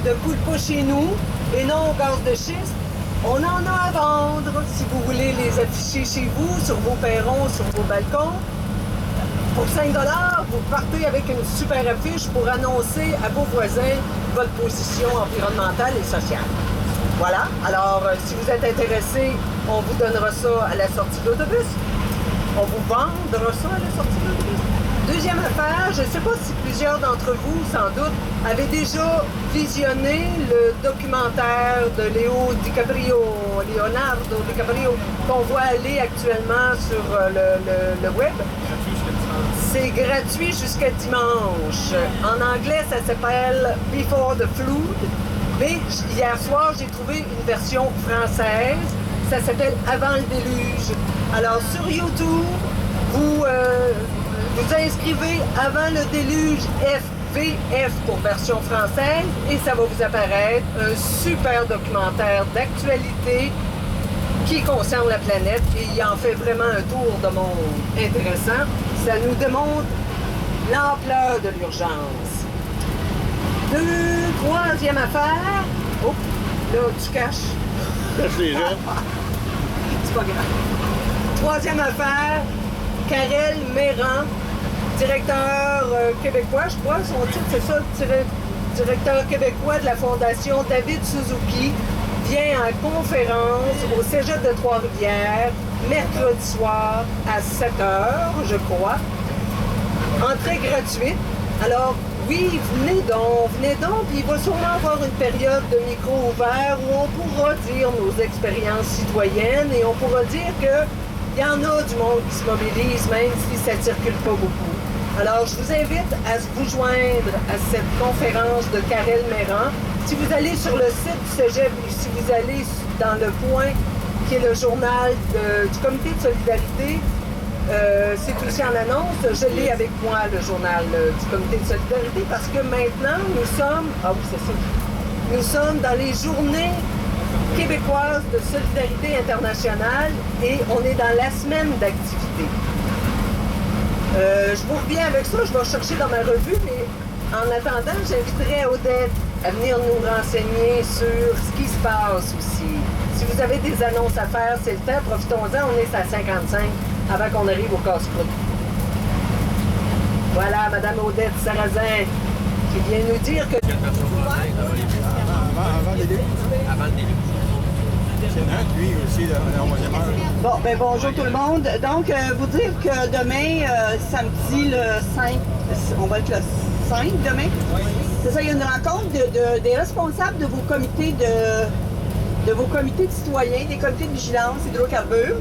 de poulpe chez nous et non au gaz de schiste. On en a à vendre si vous voulez les afficher chez vous, sur vos perrons, sur vos balcons. Pour 5 $, vous partez avec une super affiche pour annoncer à vos voisins votre position environnementale et sociale. Voilà. Alors, si vous êtes intéressé, on vous donnera ça à la sortie de l'autobus. On vous vendra ça à la sortie de l'autobus. Deuxième affaire, je ne sais pas si plusieurs d'entre vous, sans doute, avaient déjà visionné le documentaire de Leonardo DiCaprio, qu'on voit aller actuellement sur le web. C'est gratuit jusqu'à dimanche. En anglais, ça s'appelle Before the Flood. Mais hier soir, j'ai trouvé une version française. Ça s'appelle Avant le déluge. Alors, sur YouTube, vous inscrivez Avant le déluge FVF pour version française et ça va vous apparaître un super documentaire d'actualité qui concerne la planète et il en fait vraiment un tour de monde intéressant. Ça nous démontre l'ampleur de l'urgence. Troisième affaire. Oh, là, tu caches. Cache les gens. C'est pas grave. Troisième affaire, Karel Méran, directeur québécois, je crois, son titre c'est ça, directeur québécois de la Fondation David Suzuki, vient en conférence au Cégep de Trois-Rivières, mercredi soir à 7h, je crois. Entrée gratuite. Alors, oui, venez donc, puis il va sûrement avoir une période de micro ouvert où on pourra dire nos expériences citoyennes et on pourra dire qu'il y en a du monde qui se mobilise, même si ça ne circule pas beaucoup. Alors, je vous invite à vous joindre à cette conférence de Karel Méran. Si vous allez sur le site du Cégep ou si vous allez dans le point qui est le journal du Comité de solidarité, c'est aussi en annonce. Je l'ai avec moi, le journal du Comité de solidarité, parce que maintenant, nous sommes... Ah oui, c'est ça. Nous sommes dans les journées québécoises de solidarité internationale et on est dans la semaine d'activité. Je vous reviens avec ça, je vais chercher dans ma revue, mais en attendant, j'inviterai Odette à venir nous renseigner sur ce qui se passe aussi. Si vous avez des annonces à faire, c'est le temps, profitons-en, on est à 55 avant qu'on arrive au casse-croûte. Voilà, Madame Odette Sarrazin, qui vient nous dire que... Avant le début. Avant le début. C'est notre, lui aussi, là, on va démarrer. Bon, ben bonjour tout le monde. Donc, vous dire que demain, samedi le 5, on va être le 5 demain. C'est ça, il y a une rencontre des responsables de vos comités de vos comités de citoyens, des comités de vigilance hydrocarbures.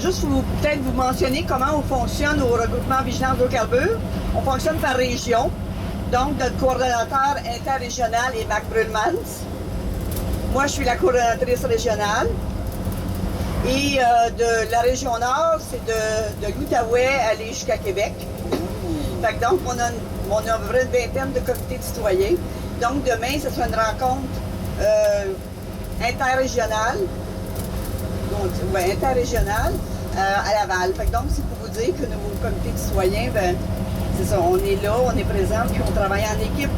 Juste pour peut-être vous mentionner comment on fonctionne au regroupement vigilance hydrocarbures. On fonctionne par région. Donc, notre coordonnateur interrégional est Mac Brulmans. Moi, je suis la coordonnatrice régionale. Et de la région Nord, c'est de l'Outaouais aller jusqu'à Québec. Fait que donc, on a à peu près une vingtaine de comités de citoyens. Donc, demain, ce sera une rencontre interrégionale. Interrégionale à Laval. Fait que donc, c'est pour vous dire que nos comités de citoyens, ben, c'est ça, on est là, on est présent, puis on travaille en équipe.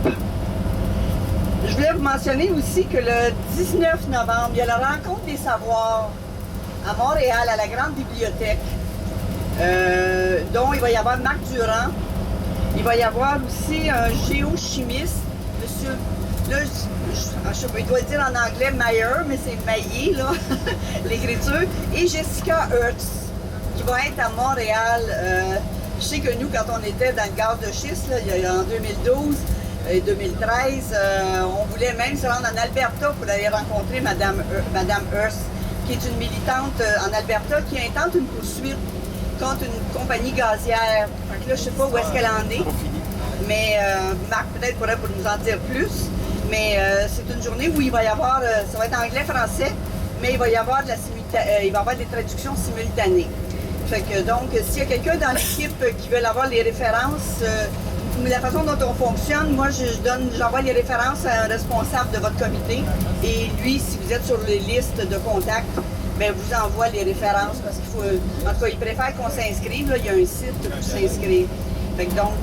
Je voulais vous mentionner aussi que le 19 novembre, il y a la rencontre des savoirs à Montréal, à la Grande Bibliothèque, dont il va y avoir Marc Durand. Il va y avoir aussi un géochimiste, monsieur, là, je sais pas, il doit dire en anglais Mayer, mais c'est Maillé, là, l'écriture, et Jessica Hertz, qui va être à Montréal. Je sais que nous, quand on était dans le gaz de schiste, là, en 2012 et 2013, on voulait même se rendre en Alberta pour aller rencontrer Madame Hearst, qui est une militante en Alberta qui intente une poursuite contre une compagnie gazière. Donc là, je ne sais pas où est-ce qu'elle en est, mais Marc peut-être pourrait nous en dire plus. Mais c'est une journée où il va y avoir, ça va être anglais-français, mais il va y avoir des traductions simultanées. Fait que donc, s'il y a quelqu'un dans l'équipe qui veut avoir les références, la façon dont on fonctionne, moi j'envoie les références à un responsable de votre comité et lui, si vous êtes sur les listes de contacts, ben vous envoie les références parce qu'il faut, en tout cas, il préfère qu'on s'inscrive, là, il y a un site pour s'inscrire. Fait que donc,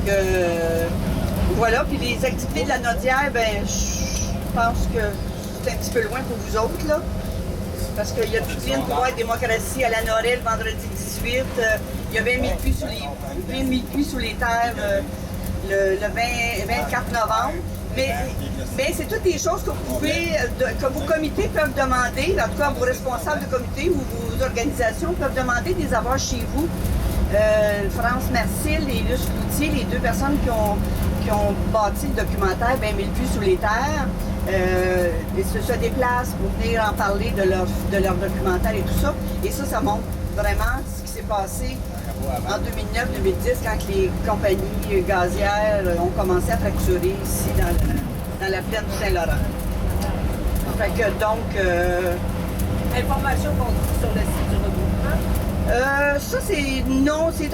voilà, puis les activités de la Nodière, ben pense que c'est un petit peu loin pour vous autres, là. Parce qu'il y a toute une pour être démocratie à la Norelle, vendredi 18. Il y a 20 000 puits sous les terres le 24 novembre. Mais c'est toutes des choses que vos comités peuvent demander, en tout cas vos responsables de comité ou vos organisations peuvent demander de les avoir chez vous. France Marcil et Luce Cloutier, les deux personnes qui ont bâti le documentaire 20 000 puits sous les terres, se déplacent pour venir en parler de leur documentaire et tout ça. Et ça montre vraiment ce qui s'est passé en 2009-2010 quand les compagnies gazières ont commencé à fracturer ici dans la plaine du Saint-Laurent. Fait que donc... Information qu'on trouve sur le site du regroupement? Ça, c'est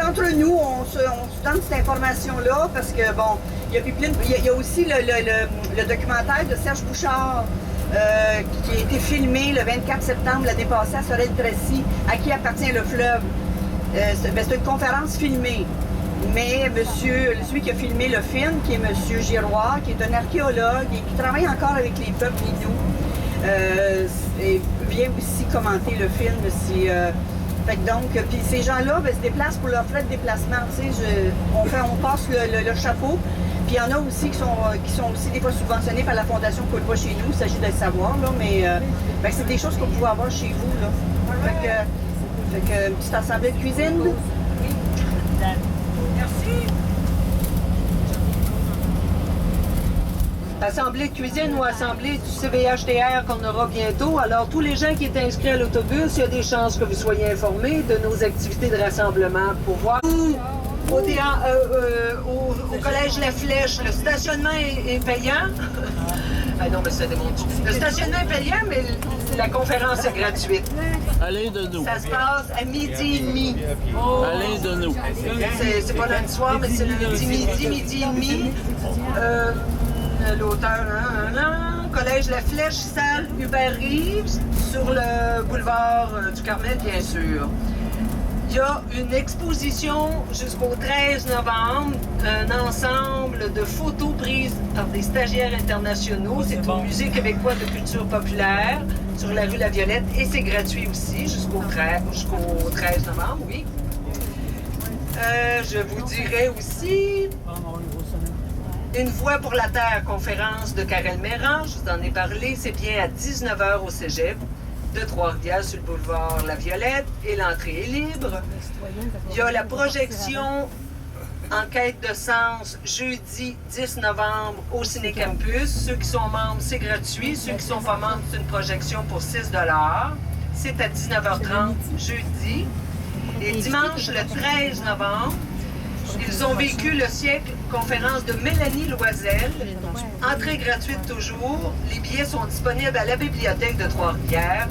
entre nous, on se donne cette information-là parce que, bon, il y a aussi le documentaire de Serge Bouchard qui a été filmé le 24 septembre l'année passée à Sorel-Tracy, À qui appartient le fleuve. C'est une conférence filmée. Mais celui qui a filmé le film, qui est M. Giroir, qui est un archéologue et qui travaille encore avec les peuples inuits, vient aussi commenter le film. Fait que donc, puis ces gens-là se déplacent pour leurs frais de déplacement. On passe le chapeau. Puis il y en a aussi qui sont aussi des fois subventionnés par la Fondation Coule pas chez nous. Il s'agit de le savoir, là, mais c'est des choses que vous pouvez avoir chez vous. Là. Fait que une petite assemblée de cuisine. Oui. Merci. Assemblée de cuisine ou assemblée du CVHTR qu'on aura bientôt. Alors, tous les gens qui étaient inscrits à l'autobus, il y a des chances que vous soyez informés de nos activités de rassemblement pour voir. Au Collège La Flèche, le stationnement est payant. Ah non, mais ça démontre. Le stationnement est payant, mais la conférence est gratuite. Allez de nous. Ça se passe à 12h30. Allez de nous. C'est pas lundi soir, mais c'est lundi midi 12h30. L'auteur, Collège La Flèche, salle Hubert Reeves, sur le boulevard du Carmel, bien sûr. Il y a une exposition jusqu'au 13 novembre, un ensemble de photos prises par des stagiaires internationaux. C'est au Musée québécois de culture populaire, sur la rue La Violette, et c'est gratuit aussi jusqu'au 13 novembre, oui. Je vous dirai aussi Une voix pour la Terre, conférence de Karel Méran, je vous en ai parlé, c'est bien à 19h au Cégep de Trois-Rivières sur le boulevard La Violette et l'entrée est libre. Il y a la projection En quête de sens jeudi 10 novembre au Ciné-Campus. Ceux qui sont membres, c'est gratuit. Ceux qui ne sont pas membres, c'est une projection pour 6 $. C'est à 19h30 jeudi. Et dimanche, le 13 novembre, ils ont vécu le siècle, conférence de Mélanie Loisel. Entrée gratuite toujours. Les billets sont disponibles à la bibliothèque de Trois-Rivières.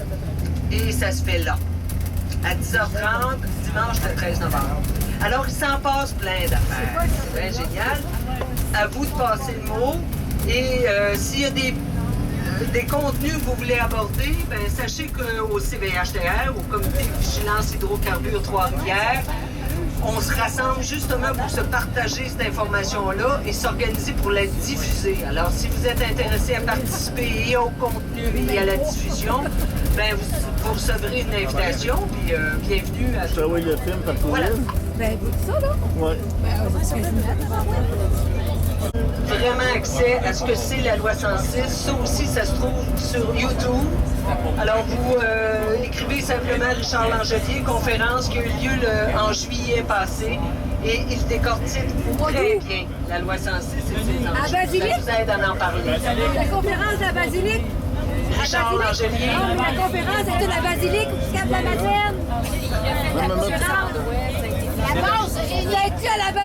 Et ça se fait là, à 10h30, dimanche le 13 novembre. Alors, il s'en passe plein d'affaires. C'est bien génial. À vous de passer le mot. Et s'il y a des contenus que vous voulez aborder, bien, sachez qu'au CVHTR, au Comité de vigilance hydrocarbures Trois-Rivières, on se rassemble justement pour se partager cette information-là et s'organiser pour la diffuser. Alors, si vous êtes intéressé à participer et au contenu et à la diffusion, bien, vous recevrez une invitation, puis bienvenue à... Ça, oui, le film, par contre. Voilà. Ben, ça, là? Oui. Vraiment accès à ce que c'est la loi 106. Ça aussi, ça se trouve sur YouTube. Alors, vous écrivez simplement Richard Langelier, conférence qui a eu lieu en juillet passé. Et il décortique très bien la loi 106 et ses enjeux. Ça vous aide à en parler. La conférence de la basilique. Richard Langelier. Non, mais la conférence était la basilique au Cap de la Madeleine. La conférence. La base, il a été à la